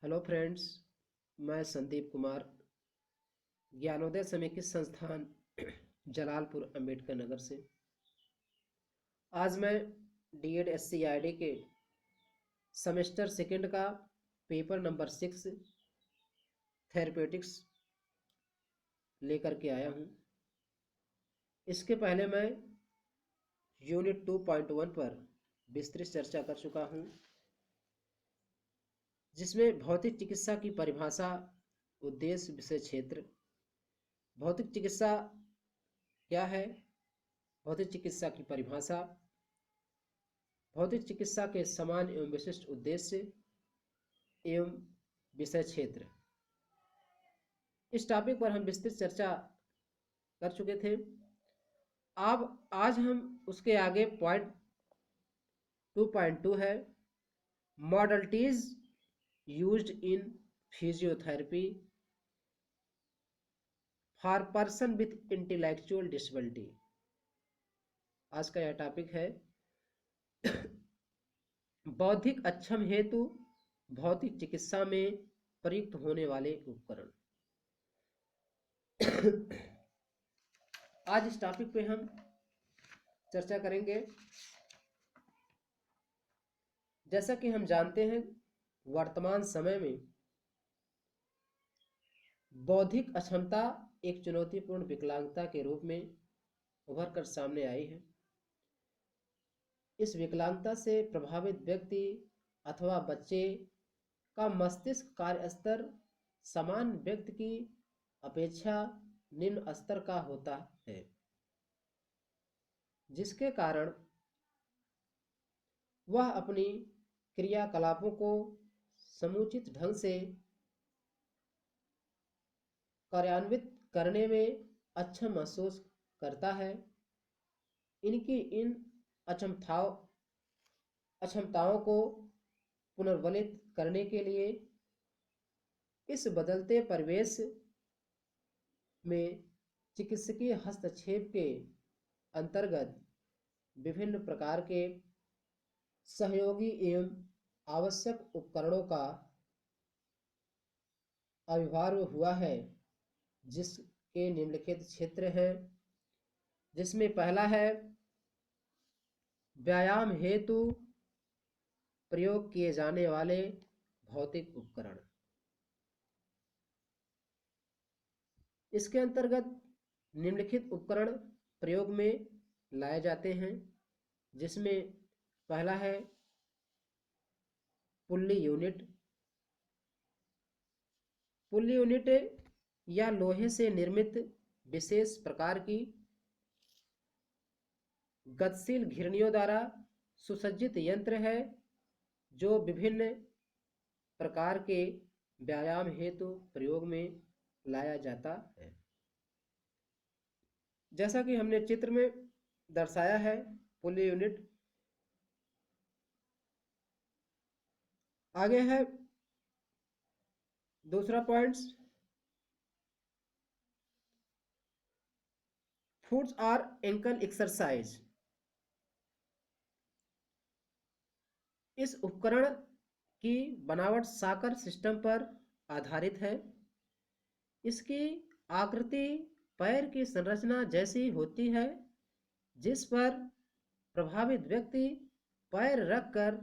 Hello friends. मैं संदीप कुमार, ज्ञानोदय समेकित संस्थान जलालपुर अंबेडकर नगर से। आज मैं डीएड SCID के सेमेस्टर सेकंड का पेपर नंबर 6 थेरेपेटिक्स लेकर के आया हूँ। इसके पहले मैं यूनिट 2.1 पर विस्तृत चर्चा कर चुका हूँ, जिसमें भौतिक चिकित्सा की परिभाषा, उद्देश्य, विषय क्षेत्र। भौतिक चिकित्सा क्या है, भौतिक चिकित्सा की परिभाषा, भौतिक चिकित्सा के समान एवं विशिष्ट उद्देश्य एवं विषय क्षेत्र। इस टॉपिक पर हम विस्तृत चर्चा कर चुके थे। अब आज हम उसके आगे पॉइंट 2.2 है, modalities used in physiotherapy for person with intellectual disability. आज का यह टॉपिक है बौद्धिक अक्षम हेतु भौतिक चिकित्सा में प्रयुक्त होने वाले उपकरण। आज इस टॉपिक पे हम चर्चा करेंगे। जैसा कि हम जानते हैं, वर्तमान समय में बौद्धिक अक्षमता एक चुनौतीपूर्ण विकलांगता के रूप में उभर कर सामने आई है। इस विकलांगता से प्रभावित व्यक्ति अथवा बच्चे का मस्तिष्क कार्य स्तर सामान्य व्यक्ति की अपेक्षा निम्न स्तर का होता है, जिसके कारण वह अपनी क्रियाकलापों को समुचित ढंग से कार्यान्वित करने में अक्षम महसूस करता है। इनकी इन अक्षमताओं को पुनर्बलित करने के लिए इस बदलते परिवेश में चिकित्सकीय हस्तक्षेप के अंतर्गत विभिन्न प्रकार के सहयोगी एवं आवश्यक उपकरणों का आविर्भाव हुआ है, जिसके निम्नलिखित क्षेत्र हैं। जिसमें पहला है व्यायाम हेतु प्रयोग किए जाने वाले भौतिक उपकरण। इसके अंतर्गत निम्नलिखित उपकरण प्रयोग में लाए जाते हैं, जिसमें पहला है पुल्ली यूनिट। पुल्ली यूनिट या लोहे से निर्मित विशेष प्रकार की गतिशील घिरनियों द्वारा सुसज्जित यंत्र है, जो विभिन्न प्रकार के व्यायाम हेतु प्रयोग में लाया जाता है। जैसा कि हमने चित्र में दर्शाया है, पुल्ली यूनिट। आगे है दूसरा पॉइंट्स, फुट्स और एंकल एक्सरसाइज। इस उपकरण की बनावट साकर सिस्टम पर आधारित है। इसकी आकृति पैर की संरचना जैसी होती है, जिस पर प्रभावित व्यक्ति पैर रखकर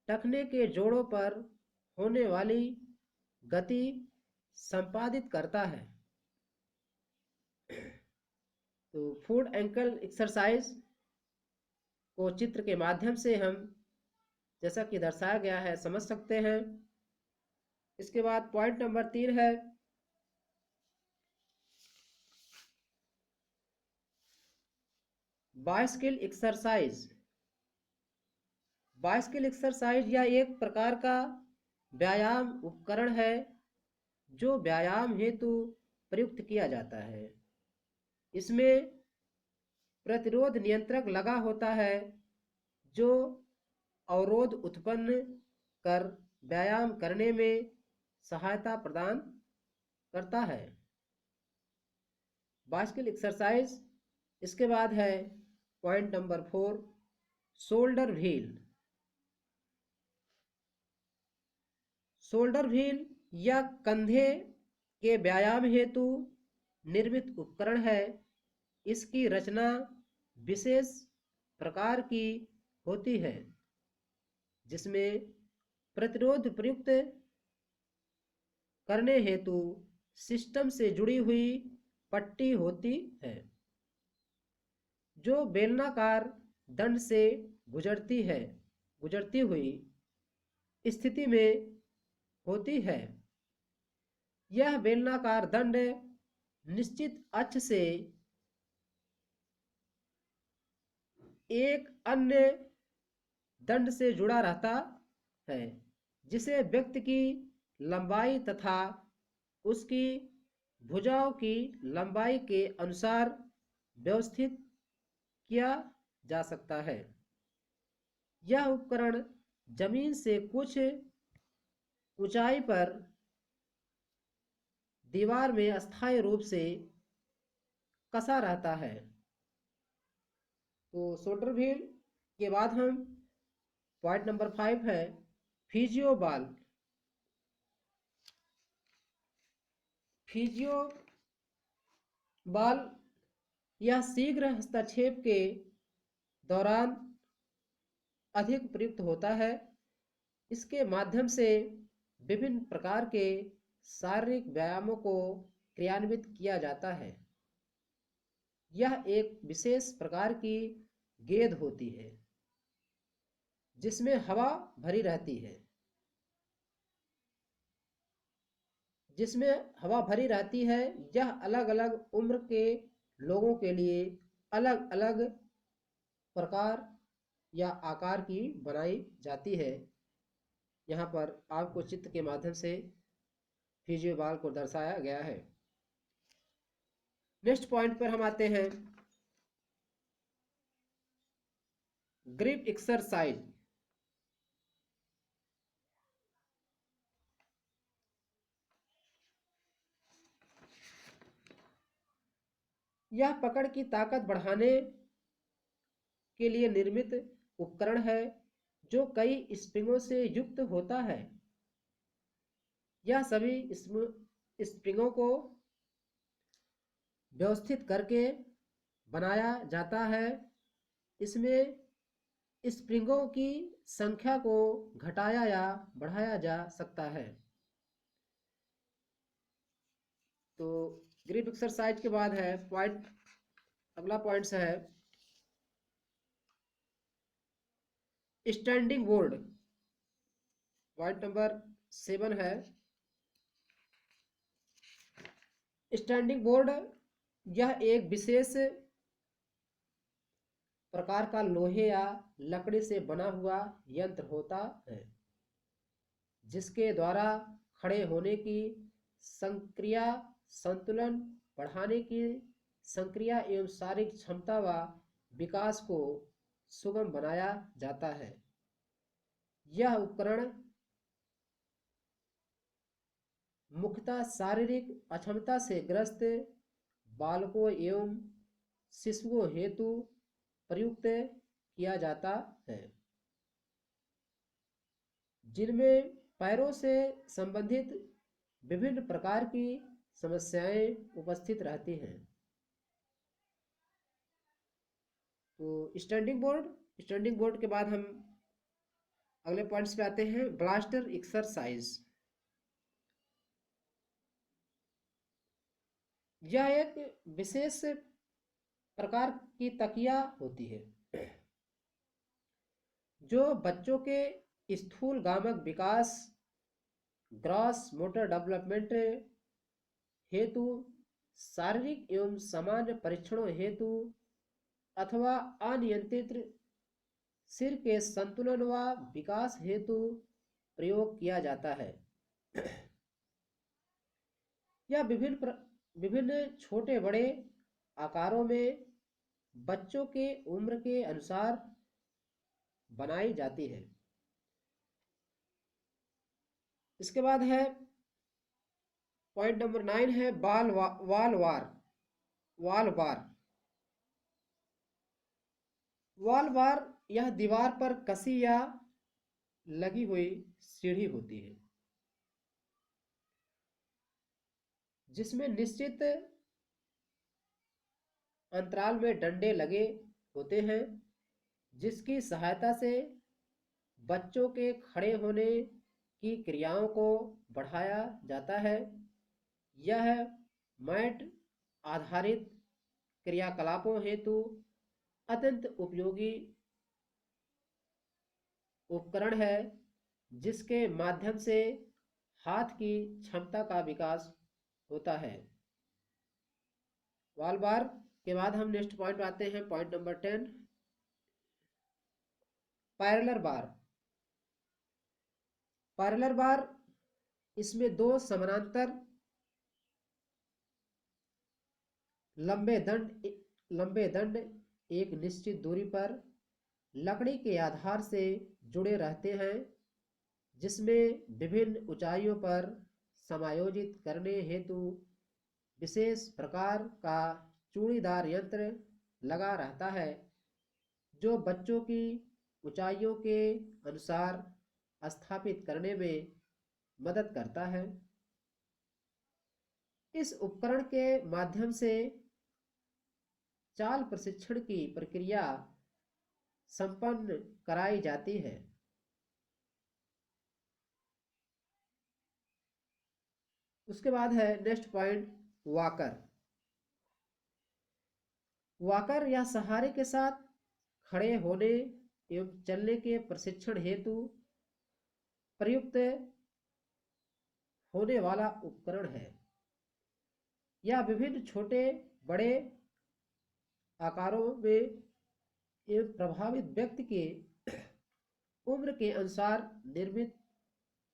टखने के जोड़ों पर होने वाली गति संपादित करता है। तो फुट एंकल एक्सरसाइज को चित्र के माध्यम से हम, जैसा कि दर्शाया गया है, समझ सकते हैं। इसके बाद पॉइंट नंबर 3 है बाइसिकल एक्सरसाइज। बाइसिकल एक्सरसाइज यह एक प्रकार का व्यायाम उपकरण है, जो व्यायाम हेतु प्रयुक्त किया जाता है। इसमें प्रतिरोध नियंत्रक लगा होता है, जो अवरोध उत्पन्न कर व्यायाम करने में सहायता प्रदान करता है। Bicycle exercise. इसके बाद है point number 4, shoulder wheel. Shoulder wheel या कंधे के व्यायाम हेतु निर्मित उपकरण है। इसकी रचना विशेष प्रकार की होती है जिसमें प्रतिरोध प्रयुक्त करने हेतु सिस्टम से जुड़ी हुई पट्टी होती है जो बेलनाकार दंड से गुजरती हुई स्थिति में होती है। यह बेलनाकार दंड निश्चित अक्ष से एक अन्य दंड से जुड़ा रहता है जिसे व्यक्ति की लंबाई तथा उसकी भुजाओं की लंबाई के अनुसार व्यवस्थित किया जा सकता है। यह उपकरण जमीन से कुछ ऊंचाई पर दीवार में अस्थायी रूप से कसा रहता है। तो शोल्डर व्हील के बाद हम पॉइंट नंबर 5 है फिजियो बॉल। फिजियो बॉल यह शीघ्र हस्तक्षेप के दौरान अधिक प्रयुक्त होता है। इसके माध्यम से विभिन्न प्रकार के शारीरिक व्यायामों को क्रियान्वित किया जाता है। यह एक विशेष प्रकार की गेंद होती है जिसमें हवा भरी रहती है यह अलग अलग उम्र के लोगों के लिए अलग अलग प्रकार या आकार की बनाई जाती है। यहाँ पर आपको चित्र के माध्यम से फिजियो बॉल को दर्शाया गया है। नेक्स्ट पॉइंट पर हम आते हैं ग्रिप एक्सरसाइज। यह पकड़ की ताकत बढ़ाने के लिए निर्मित उपकरण है जो कई स्प्रिंगों से युक्त होता है। यह सभी स्प्रिंगों को व्यवस्थित करके बनाया जाता है। इसमें स्प्रिंगों की संख्या को घटाया या बढ़ाया जा सकता है। तो ग्रिप एक्सरसाइज के बाद है अगला पॉइंट है स्टैंडिंग बोर्ड। पॉइंट नंबर 7 है स्टैंडिंग बोर्ड। यह एक विशेष प्रकार का लोहे या लकड़ी से बना हुआ यंत्र होता है जिसके द्वारा खड़े होने की संक्रिया, संतुलन बढ़ाने की संक्रिया एवं शारीरिक क्षमता व विकास को सुगम बनाया जाता है। यह उपकरण मुख्यतः शारीरिक अक्षमता से ग्रस्त बालकों एवं शिशुओं हेतु प्रयुक्त किया जाता है जिनमें पैरों से संबंधित विभिन्न प्रकार की समस्याएं उपस्थित रहती हैं। तो स्टैंडिंग बोर्ड के बाद हम अगले पॉइंट्स पे आते हैं ब्लास्टर एक्सरसाइज। यह एक विशेष प्रकार की तकिया होती है जो बच्चों के स्थूल गामक विकास, ग्रॉस मोटर डेवलपमेंट हेतु, शारीरिक एवं सामान्य परीक्षणों हेतु अथवा अनियंत्रित सिर के संतुलन व विकास हेतु प्रयोग किया जाता है। यह विभिन्न छोटे बड़े आकारों में बच्चों के उम्र के अनुसार बनाई जाती है। इसके बाद है पॉइंट नंबर 9 है वॉल बार। यह दीवार पर कसी या लगी हुई सीढ़ी होती है जिसमें निश्चित अंतराल में डंडे लगे होते हैं, जिसकी सहायता से बच्चों के खड़े होने की क्रियाओं को बढ़ाया जाता है। यह मैट आधारित क्रियाकलापों हेतु अत्यंत उपयोगी उपकरण है, जिसके माध्यम से हाथ की क्षमता का विकास होता है। वॉल बार के बाद हम नेक्स्ट पॉइंट आते हैं, पॉइंट नंबर 10, पैरेलल बार। पैरेलल बार, इसमें दो समानांतर लंबे दंड एक निश्चित दूरी पर लकड़ी के आधार से जुड़े रहते हैं, जिसमें विभिन्न ऊंचाइयों पर समायोजित करने हेतु विशेष प्रकार का चूड़ीदार यंत्र लगा रहता है, जो बच्चों की ऊंचाइयों के अनुसार स्थापित करने में मदद करता है। इस उपकरण के माध्यम से चाल प्रशिक्षण की प्रक्रिया संपन्न कराई जाती है। उसके बाद है नेक्स्ट पॉइंट, वॉकर। वॉकर या सहारे के साथ खड़े होने एवं चलने के प्रशिक्षण हेतु प्रयुक्त होने वाला उपकरण है। यह विभिन्न छोटे बड़े आकारों में एवं प्रभावित व्यक्ति के उम्र के अनुसार निर्मित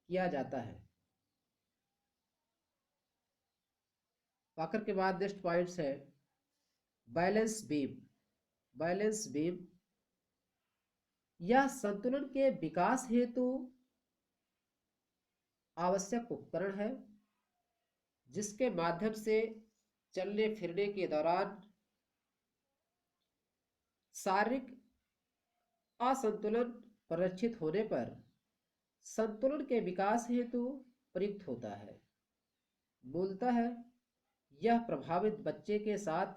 किया जाता है। वॉकर के बाद नेक्स्ट पॉइंट्स है, बैलेंस बीम। बैलेंस बीम यह संतुलन के विकास हेतु आवश्यक उपकरण है, जिसके माध्यम से चलने फिरने के दौरान शारीरिक असंतुलन परिलक्षित होने पर संतुलन के विकास हेतु प्रयुक्त होता है। मूलतः यह प्रभावित बच्चे के साथ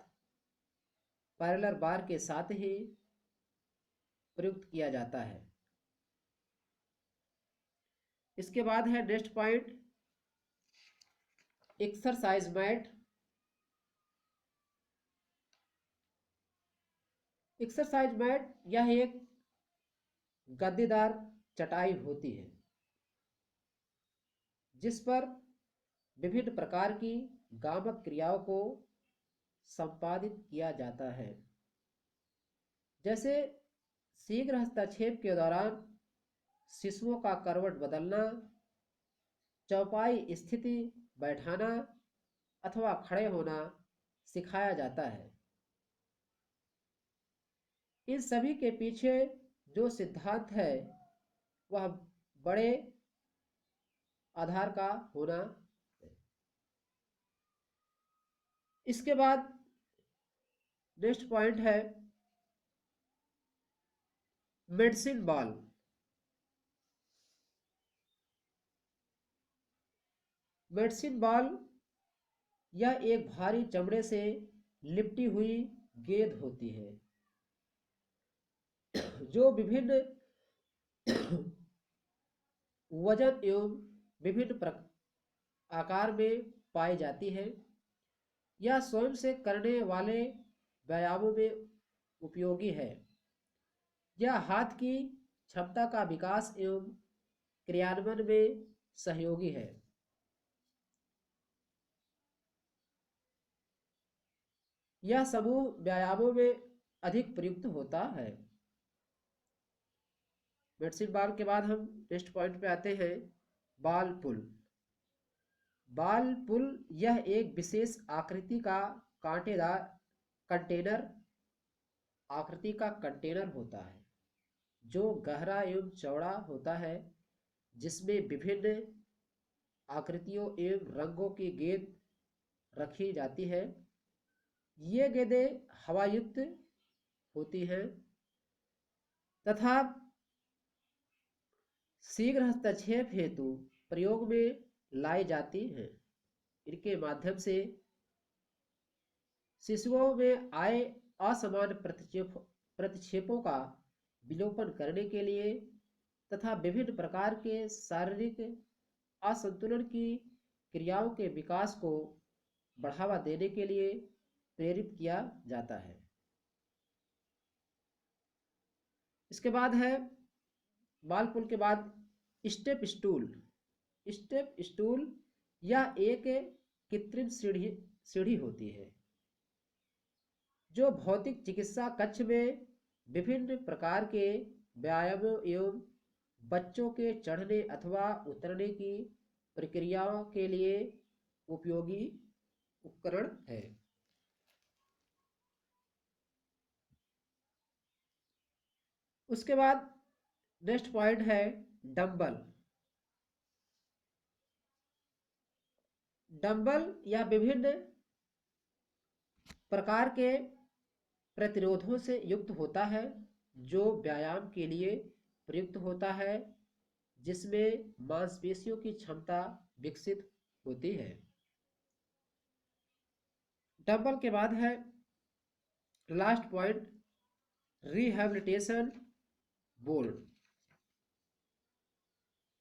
पैरेलल बार के साथ ही प्रयुक्त किया जाता है। इसके बाद है next point, exercise mat. Exercise mat यह एक गद्देदार चटाई होती है, जिस पर विभिन्न प्रकार की गामक क्रियाओं को संपादित किया जाता है, जैसे शीघ्र हस्तक्षेप के दौरान शिशुओं का करवट बदलना, चौपाई स्थिति बैठाना अथवा खड़े होना सिखाया जाता है। इन सभी के पीछे जो सिद्धांत है वह बड़े आधार का होना है। इसके बाद नेक्स्ट पॉइंट है मेडिसिन बॉल। मेडिसिन बॉल यह एक भारी चमड़े से लिपटी हुई गेंद होती है, जो विभिन्न वजन एवं विभिन्न आकार में पाई जाती है। यह स्वयं से करने वाले व्यायामों में उपयोगी है। यह हाथ की क्षमता का विकास एवं क्रियान्वयन में सहयोगी है। यह समूह व्यायामों में अधिक प्रयुक्त होता है। मेडिसिन बॉल के बाद हम नेक्स्ट पॉइंट पे आते हैं, बॉल पुल। बॉल पुल यह एक विशेष आकृति का कांटेदार कंटेनर आकृति का कंटेनर होता है, जो गहरा एवं चौड़ा होता है, जिसमें विभिन्न आकृतियों एवं रंगों की गेंद रखी जाती है। ये गेंदें हवायुक्त होती हैं तथा शीघ्र हस्तक्षेप हेतु प्रयोग में लाई जाती हैं। इनके माध्यम से शिशुओं में आए असमान प्रतिक्षेपों का विलोपन करने के लिए तथा विभिन्न प्रकार के शारीरिक असंतुलन की क्रियाओं के विकास को बढ़ावा देने के लिए प्रेरित किया जाता है। इसके बाद है बालपुल के बाद स्टेप स्टूल। स्टेप स्टूल यह एक कृत्रिम सीढ़ी होती है जो भौतिक चिकित्सा कक्ष में विभिन्न प्रकार के व्यायामों एवं बच्चों के चढ़ने अथवा उतरने की प्रक्रियाओं के लिए उपयोगी उपकरण है। उसके बाद नेक्स्ट पॉइंट है डंबल। डंबल या विभिन्न प्रकार के प्रतिरोधों से युक्त होता है जो व्यायाम के लिए प्रयुक्त होता है, जिसमें मांसपेशियों की क्षमता विकसित होती है। डंबल के बाद है last point rehabilitation board.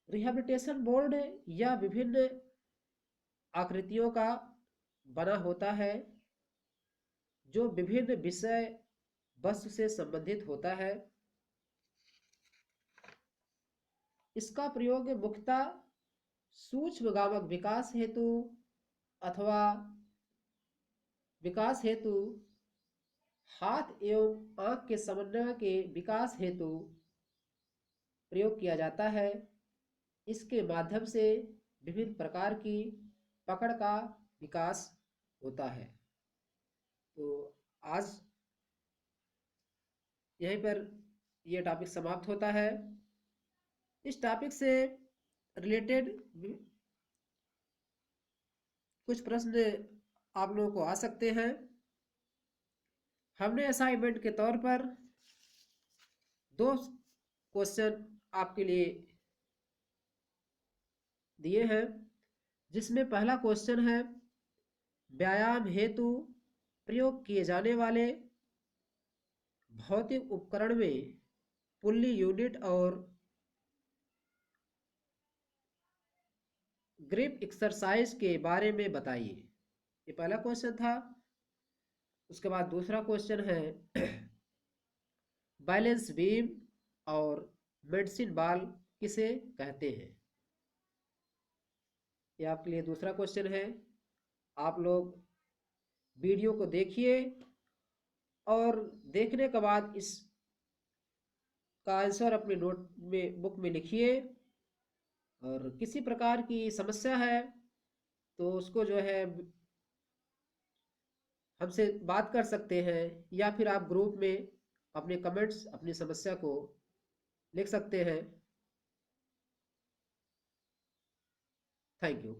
Rehabilitation board यह विभिन्न आकृतियों का बना होता है जो विभिन्न विषय वस्तु से संबंधित होता है। इसका प्रयोग मुख्यतः सूक्ष्मगामक विकास हेतु अथवा विकास हेतु हाथ एवं आंख के समन्वय के विकास हेतु प्रयोग किया जाता है। इसके माध्यम से विभिन्न प्रकार की पकड़ का विकास होता है। तो आज यहीं पर यह टॉपिक समाप्त होता है। इस टॉपिक से रिलेटेड कुछ प्रश्न आप लोगों को आ सकते हैं। हमने असाइनमेंट के तौर पर 2 क्वेश्चन आपके लिए दिए हैं, जिसमें पहला क्वेश्चन है व्यायाम हेतु प्रयोग किए जाने वाले भौतिक उपकरण में पुल्ली यूनिट और ग्रिप एक्सरसाइज के बारे में बताइए। ये पहला क्वेश्चन था। उसके बाद दूसरा क्वेश्चन है बैलेंस बीम और मेडिसिन बॉल किसे कहते हैं। ये आपके लिए दूसरा क्वेश्चन है। आप लोग वीडियो को देखिए और देखने के बाद इस का आंसर अपने नोट में बुक में लिखिए, और किसी प्रकार की समस्या है तो उसको जो है हमसे बात कर सकते हैं, या फिर आप ग्रुप में अपने कमेंट्स अपनी समस्या को लिख सकते हैं। Thank you.